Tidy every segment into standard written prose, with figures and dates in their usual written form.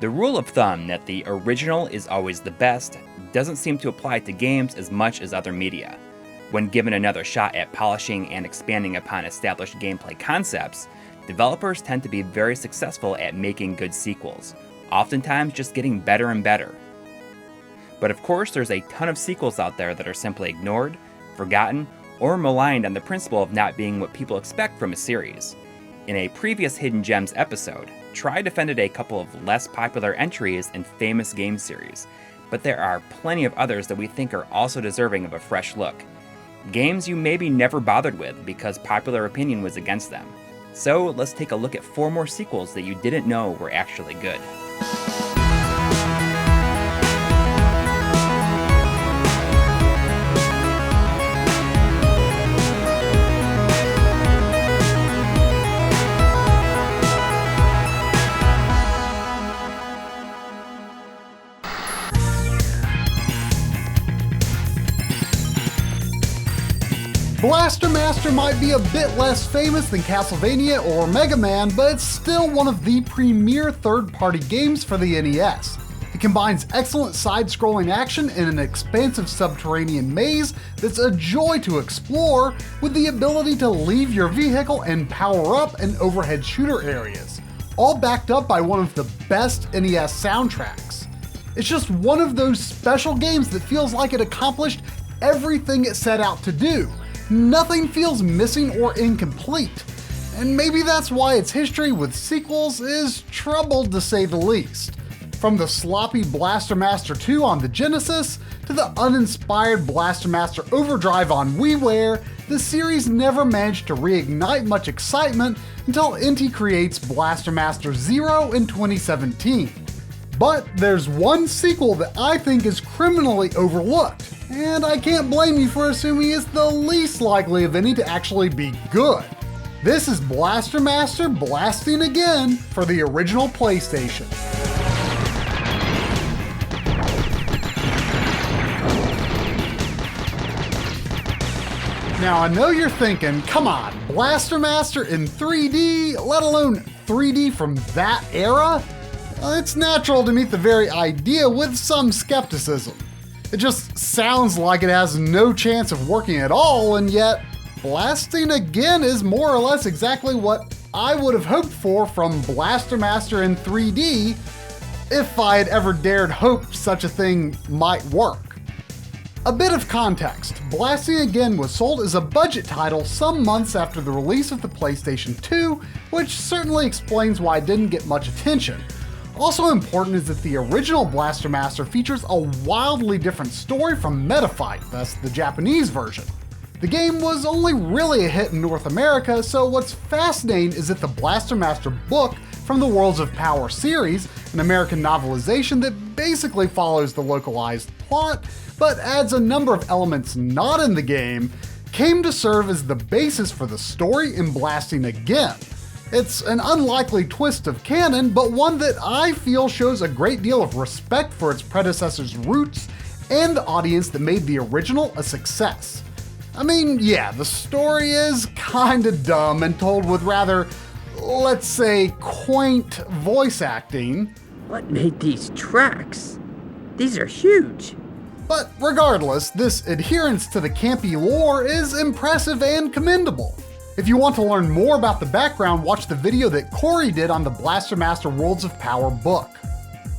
The rule of thumb that the original is always the best doesn't seem to apply to games as much as other media. When given another shot at polishing and expanding upon established gameplay concepts, developers tend to be very successful at making good sequels, oftentimes just getting better and better. But of course, there's a ton of sequels out there that are simply ignored, forgotten, or maligned on the principle of not being what people expect from a series. In a previous Hidden Gems episode, Tri defended a couple of less popular entries in famous game series, but there are plenty of others that we think are also deserving of a fresh look. Games you maybe never bothered with because popular opinion was against them. So let's take a look at 4 more sequels that you didn't know were actually good. Blaster Master might be a bit less famous than Castlevania or Mega Man, but it's still one of the premier third-party games for the NES. It combines excellent side-scrolling action in an expansive subterranean maze that's a joy to explore, with the ability to leave your vehicle and power up in overhead shooter areas, all backed up by one of the best NES soundtracks. It's just one of those special games that feels like it accomplished everything it set out to do. Nothing feels missing or incomplete, and maybe that's why its history with sequels is troubled to say the least. From the sloppy Blaster Master 2 on the Genesis, to the uninspired Blaster Master Overdrive on WiiWare, the series never managed to reignite much excitement until Inti creates Blaster Master Zero in 2017. But there's one sequel that I think is criminally overlooked, and I can't blame you for assuming it's the least likely of any to actually be good. This is Blaster Master Blasting Again for the original PlayStation. Now I know you're thinking, come on, Blaster Master in 3D, let alone 3D from that era? It's natural to meet the very idea with some skepticism. It just sounds like it has no chance of working at all, and yet Blasting Again is more or less exactly what I would have hoped for from Blaster Master in 3D, if I had ever dared hope such a thing might work. A bit of context, Blasting Again was sold as a budget title some months after the release of the PlayStation 2, which certainly explains why it didn't get much attention. Also important is that the original Blaster Master features a wildly different story from Metafight, that's the Japanese version. The game was only really a hit in North America, so what's fascinating is that the Blaster Master book from the Worlds of Power series, an American novelization that basically follows the localized plot, but adds a number of elements not in the game, came to serve as the basis for the story in Blasting Again. It's an unlikely twist of canon, but one that I feel shows a great deal of respect for its predecessor's roots and the audience that made the original a success. I mean, yeah, the story is kinda dumb and told with rather, let's say, quaint voice acting. What made these tracks? These are huge. But regardless, this adherence to the campy lore is impressive and commendable. If you want to learn more about the background, watch the video that Coury did on the Blaster Master Worlds of Power book.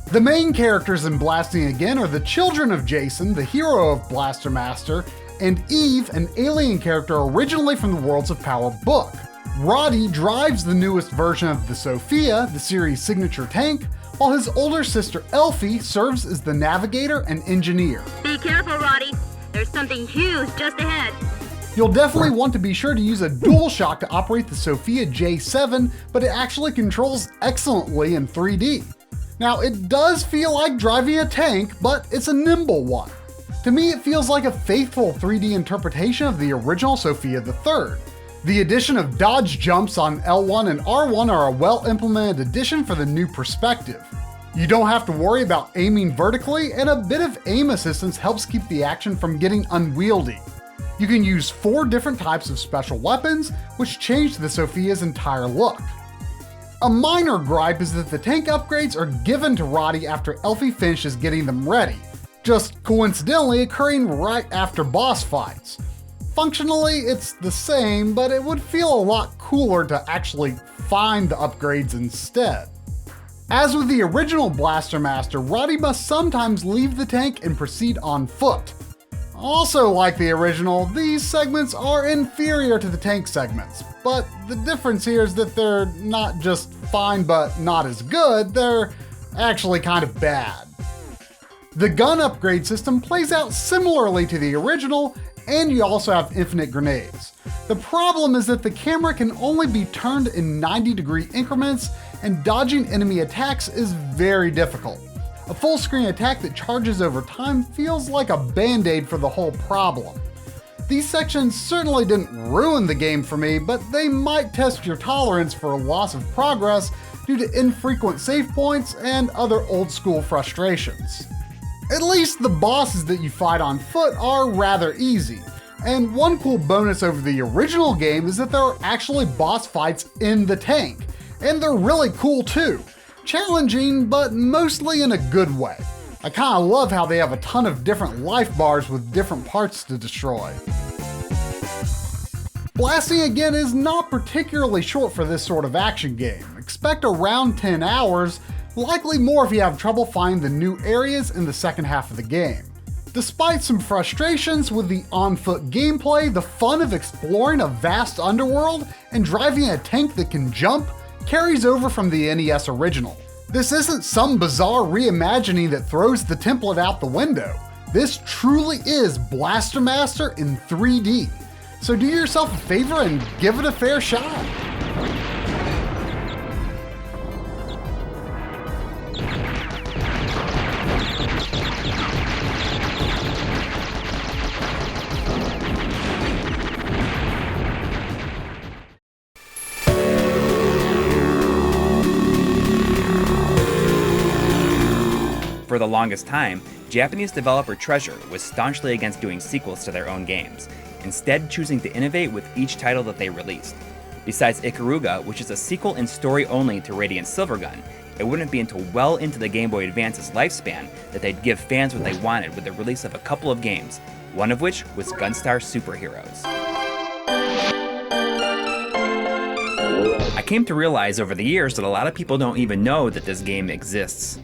The main characters in Blasting Again are the children of Jason, the hero of Blaster Master, and Eve, an alien character originally from the Worlds of Power book. Roddy drives the newest version of the Sophia, the series' signature tank, while his older sister Elfie serves as the navigator and engineer. Be careful, Roddy. There's something huge just ahead. You'll definitely want to be sure to use a DualShock to operate the Sophia J7, but it actually controls excellently in 3D. Now, it does feel like driving a tank, but it's a nimble one. To me, it feels like a faithful 3D interpretation of the original Sophia III. The addition of dodge jumps on L1 and R1 are a well-implemented addition for the new perspective. You don't have to worry about aiming vertically, and a bit of aim assistance helps keep the action from getting unwieldy. You can use 4 different types of special weapons, which change the Sophia's entire look. A minor gripe is that the tank upgrades are given to Roddy after Elfie finishes getting them ready, just coincidentally occurring right after boss fights. Functionally, it's the same, but it would feel a lot cooler to actually find the upgrades instead. As with the original Blaster Master, Roddy must sometimes leave the tank and proceed on foot. Also like the original, these segments are inferior to the tank segments, but the difference here is that they're not just fine but not as good, they're actually kind of bad. The gun upgrade system plays out similarly to the original, and you also have infinite grenades. The problem is that the camera can only be turned in 90-degree increments, and dodging enemy attacks is very difficult. A full screen attack that charges over time feels like a band-aid for the whole problem. These sections certainly didn't ruin the game for me, but they might test your tolerance for a loss of progress due to infrequent save points and other old school frustrations. At least the bosses that you fight on foot are rather easy, and one cool bonus over the original game is that there are actually boss fights in the tank, and they're really cool too. Challenging, but mostly in a good way. I kinda love how they have a ton of different life bars with different parts to destroy. Blasting again is not particularly short for this sort of action game. Expect around 10 hours, likely more if you have trouble finding the new areas in the second half of the game. Despite some frustrations with the on-foot gameplay, the fun of exploring a vast underworld and driving a tank that can jump carries over from the NES original. This isn't some bizarre reimagining that throws the template out the window. This truly is Blaster Master in 3D. So do yourself a favor and give it a fair shot. For the longest time, Japanese developer Treasure was staunchly against doing sequels to their own games, instead choosing to innovate with each title that they released. Besides Ikaruga, which is a sequel in story only to Radiant Silvergun, it wouldn't be until well into the Game Boy Advance's lifespan that they'd give fans what they wanted with the release of a couple of games, one of which was Gunstar Super Heroes. I came to realize over the years that a lot of people don't even know that this game exists.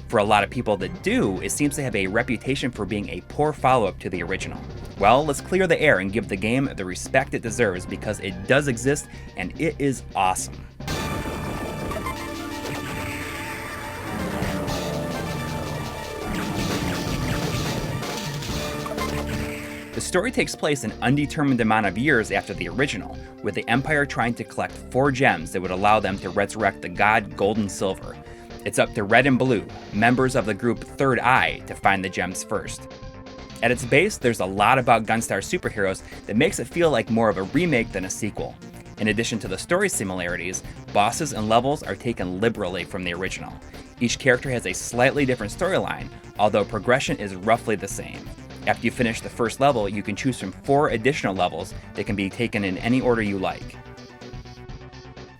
For a lot of people that do, it seems to have a reputation for being a poor follow-up to the original. Well, let's clear the air and give the game the respect it deserves because it does exist and it is awesome. The story takes place an undetermined amount of years after the original, with the Empire trying to collect 4 gems that would allow them to resurrect the god Gold and Silver. It's up to Red and Blue, members of the group Third Eye, to find the gems first. At its base, there's a lot about Gunstar Super Heroes that makes it feel like more of a remake than a sequel. In addition to the story similarities, bosses and levels are taken liberally from the original. Each character has a slightly different storyline, although progression is roughly the same. After you finish the first level, you can choose from 4 additional levels that can be taken in any order you like.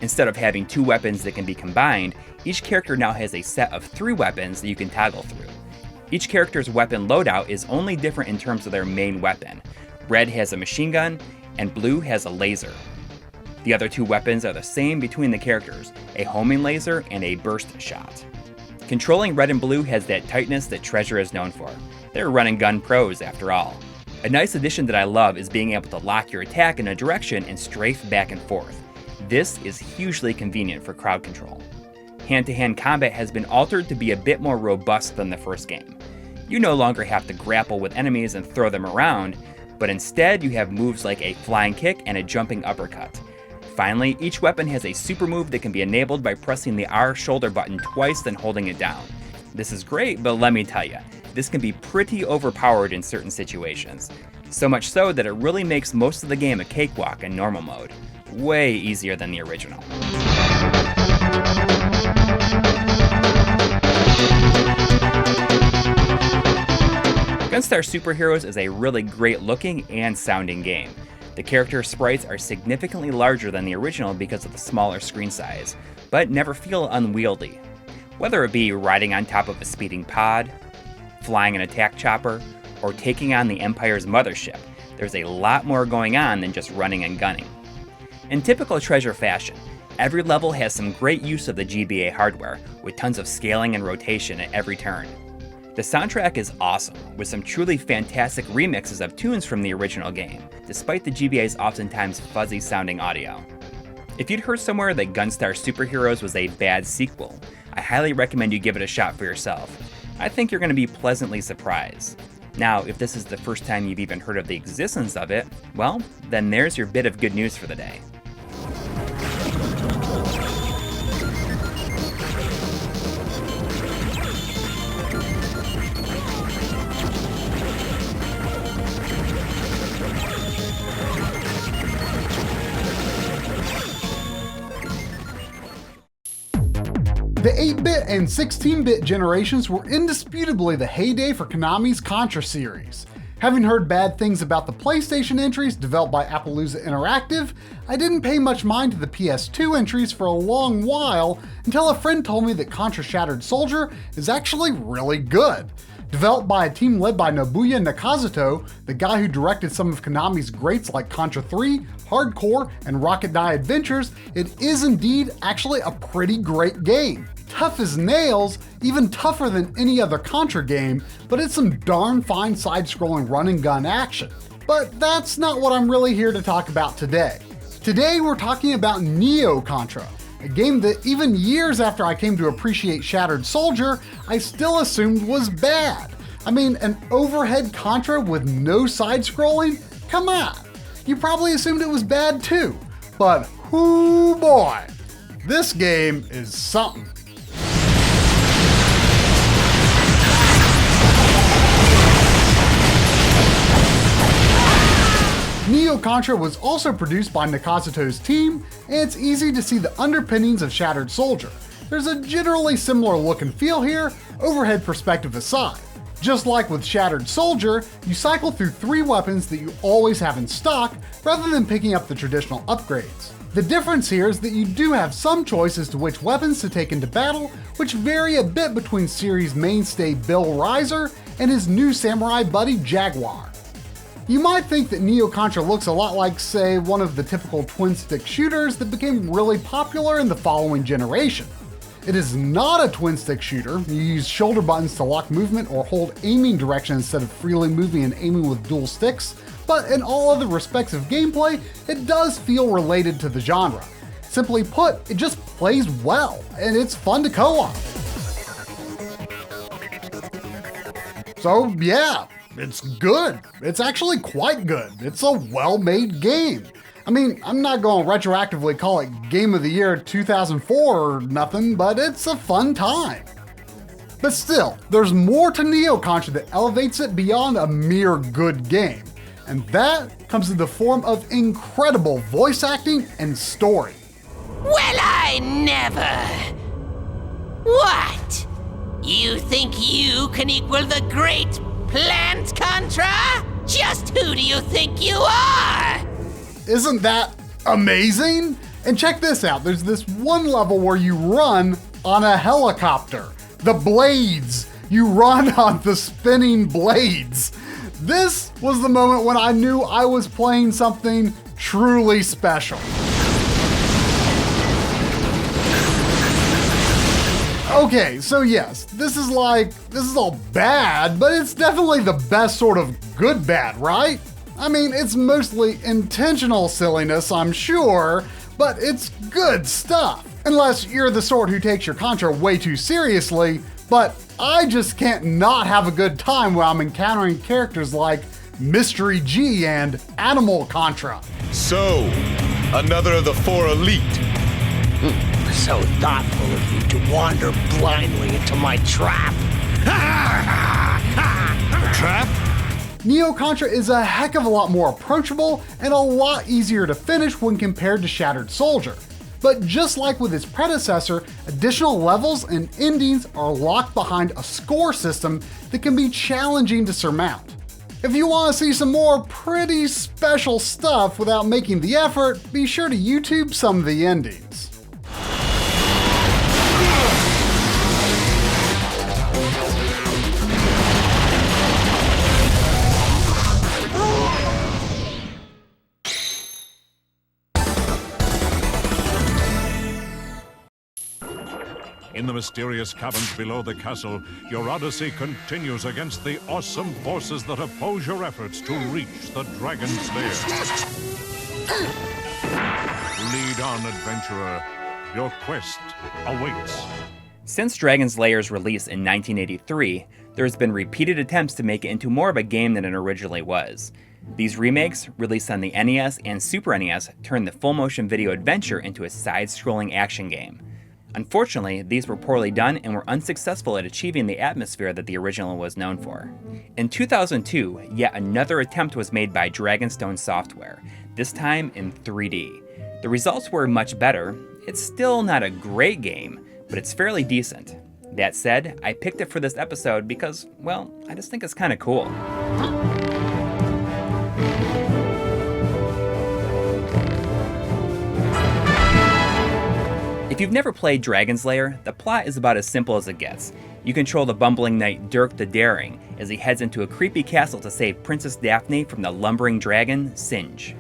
Instead of having 2 weapons that can be combined, each character now has a set of 3 weapons that you can toggle through. Each character's weapon loadout is only different in terms of their main weapon. Red has a machine gun, and Blue has a laser. The other 2 weapons are the same between the characters, a homing laser and a burst shot. Controlling Red and Blue has that tightness that Treasure is known for. They're run and gun pros after all. A nice addition that I love is being able to lock your attack in a direction and strafe back and forth. This is hugely convenient for crowd control. Hand-to-hand combat has been altered to be a bit more robust than the first game. You no longer have to grapple with enemies and throw them around, but instead you have moves like a flying kick and a jumping uppercut. Finally, each weapon has a super move that can be enabled by pressing the R shoulder button twice then holding it down. This is great, but let me tell you, this can be pretty overpowered in certain situations. So much so that it really makes most of the game a cakewalk in normal mode. Way easier than the original. Gunstar Super Heroes is a really great looking and sounding game. The character sprites are significantly larger than the original because of the smaller screen size. but never feel unwieldy. Whether it be riding on top of a speeding pod, flying an attack chopper, or taking on the Empire's mothership, there's a lot more going on than just running and gunning. In typical Treasure fashion, every level has some great use of the GBA hardware, with tons of scaling and rotation at every turn. The soundtrack is awesome, with some truly fantastic remixes of tunes from the original game, despite the GBA's oftentimes fuzzy sounding audio. If you'd heard somewhere that Gunstar Super Heroes was a bad sequel, I highly recommend you give it a shot for yourself. I think you're going to be pleasantly surprised. Now, if this is the first time you've even heard of the existence of it, well, then there's your bit of good news for the day. The 8-bit and 16-bit generations were indisputably the heyday for Konami's Contra series. Having heard bad things about the PlayStation entries developed by Appaloosa Interactive, I didn't pay much mind to the PS2 entries for a long while until a friend told me that Contra Shattered Soldier is actually really good. Developed by a team led by Nobuya Nakazato, the guy who directed some of Konami's greats like Contra 3, Hardcore, and Rocket Die Adventures, it is indeed actually a pretty great game. Tough as nails, even tougher than any other Contra game, but it's some darn fine side-scrolling run and gun action. But that's not what I'm really here to talk about today. Today we're talking about Neo Contra, a game that even years after I came to appreciate Shattered Soldier, I still assumed was bad. I mean, an overhead Contra with no side-scrolling? Come on! You probably assumed it was bad too. But whoo boy, this game is something. Neo Contra was also produced by Nakazato's team, and it's easy to see the underpinnings of Shattered Soldier. There's a generally similar look and feel here, overhead perspective aside. Just like with Shattered Soldier, you cycle through 3 weapons that you always have in stock, rather than picking up the traditional upgrades. The difference here is that you do have some choice as to which weapons to take into battle, which vary a bit between series mainstay Bill Riser and his new samurai buddy Jaguar. You might think that Neo Contra looks a lot like, say, one of the typical twin-stick shooters that became really popular in the following generation. It is not a twin-stick shooter. You use shoulder buttons to lock movement or hold aiming direction instead of freely moving and aiming with dual sticks, but in all other respects of gameplay, it does feel related to the genre. Simply put, it just plays well, and it's fun to co-op. So yeah, it's good. It's actually quite good. It's a well-made game. I mean, I'm not going to retroactively call it Game of the Year 2004 or nothing, but it's a fun time. But still, there's more to Neo Contra that elevates it beyond a mere good game, and that comes in the form of incredible voice acting and story. Well, I never! What? You think you can equal the great Plant Contra? Just who do you think you are? Isn't that amazing? And check this out, there's this one level where you run on a helicopter. The blades! You run on the spinning blades. This was the moment when I knew I was playing something truly special. Okay, so yes, this is all bad, but it's definitely the best sort of good bad, right? I mean, it's mostly intentional silliness, I'm sure, but it's good stuff. Unless you're the sort who takes your Contra way too seriously, but I just can't not have a good time when I'm encountering characters like Mystery G and Animal Contra. So, another of the 4 elite. So thoughtful of you to wander blindly into my trap. Trap? Neo Contra is a heck of a lot more approachable and a lot easier to finish when compared to Shattered Soldier. But just like with its predecessor, additional levels and endings are locked behind a score system that can be challenging to surmount. If you want to see some more pretty special stuff without making the effort, be sure to YouTube some of the endings. In the mysterious caverns below the castle, your odyssey continues against the awesome forces that oppose your efforts to reach the Dragon's Lair. Lead on, adventurer. Your quest awaits. Since Dragon's Lair's release in 1983, there has been repeated attempts to make it into more of a game than it originally was. These remakes, released on the NES and Super NES, turned the full-motion video adventure into a side-scrolling action game. Unfortunately, these were poorly done and were unsuccessful at achieving the atmosphere that the original was known for. In 2002, yet another attempt was made by Dragonstone Software, this time in 3D. The results were much better. It's still not a great game, but it's fairly decent. That said, I picked it for this episode because, well, I just think it's kind of cool. If you've never played Dragon's Lair, the plot is about as simple as it gets. You control the bumbling knight Dirk the Daring as he heads into a creepy castle to save Princess Daphne from the lumbering dragon, Singe.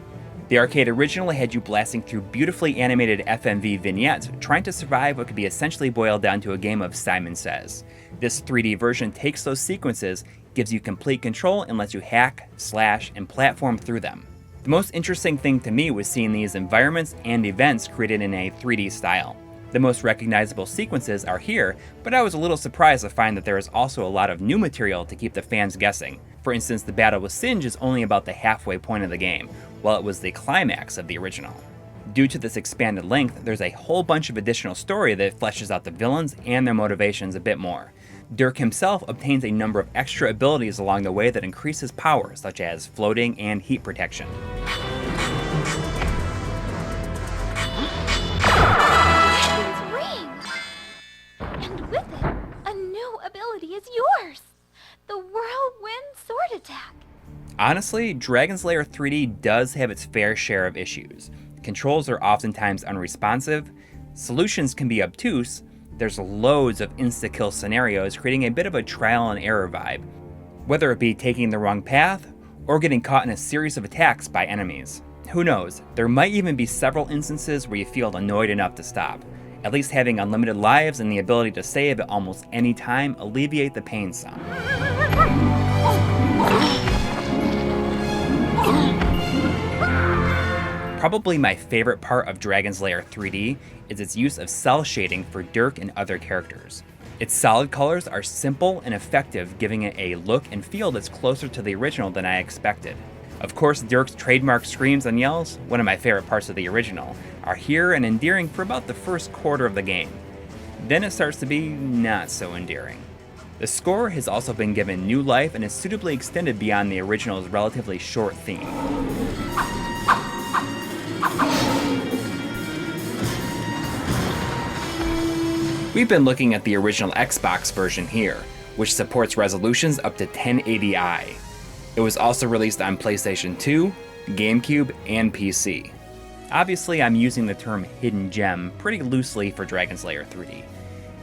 The arcade originally had you blasting through beautifully animated FMV vignettes, trying to survive what could be essentially boiled down to a game of Simon Says. This 3D version takes those sequences, gives you complete control, and lets you hack, slash, and platform through them. The most interesting thing to me was seeing these environments and events created in a 3D style. The most recognizable sequences are here, but I was a little surprised to find that there is also a lot of new material to keep the fans guessing. For instance, the battle with Singe is only about the halfway point of the game, while it was the climax of the original. Due to this expanded length, there's a whole bunch of additional story that fleshes out the villains and their motivations a bit more. Dirk himself obtains a number of extra abilities along the way that increase his power, such as floating and heat protection. Is yours! The Whirlwind Sword Attack! Honestly, Dragon's Lair 3D does have its fair share of issues. Controls are oftentimes unresponsive, solutions can be obtuse, there's loads of insta-kill scenarios creating a bit of a trial and error vibe, whether it be taking the wrong path or getting caught in a series of attacks by enemies. Who knows, there might even be several instances where you feel annoyed enough to stop. At least having unlimited lives and the ability to save at almost any time alleviate the pain some. Probably my favorite part of Dragon's Lair 3D is its use of cell shading for Dirk and other characters. Its solid colors are simple and effective, giving it a look and feel that's closer to the original than I expected. Of course, Dirk's trademark screams and yells, one of my favorite parts of the original, are here and endearing for about the first quarter of the game. Then it starts to be not so endearing. The score has also been given new life and is suitably extended beyond the original's relatively short theme. We've been looking at the original Xbox version here, which supports resolutions up to 1080i. It was also released on PlayStation 2, GameCube, and PC. Obviously, I'm using the term hidden gem pretty loosely for Dragon's Lair 3D.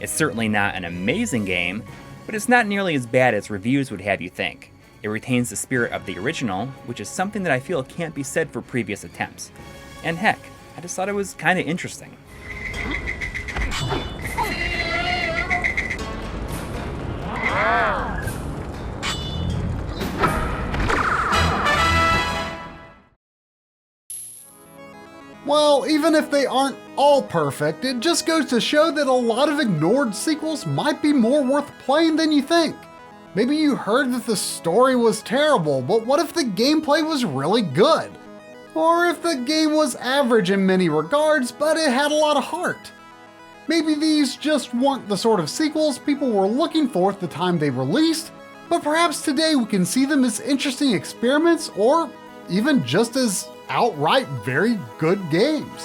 It's certainly not an amazing game, but it's not nearly as bad as reviews would have you think. It retains the spirit of the original, which is something that I feel can't be said for previous attempts. And heck, I just thought it was kinda interesting. Well, even if they aren't all perfect, it just goes to show that a lot of ignored sequels might be more worth playing than you think. Maybe you heard that the story was terrible, but what if the gameplay was really good? Or if the game was average in many regards, but it had a lot of heart? Maybe these just weren't the sort of sequels people were looking for at the time they released, but perhaps today we can see them as interesting experiments or even just as outright very good games.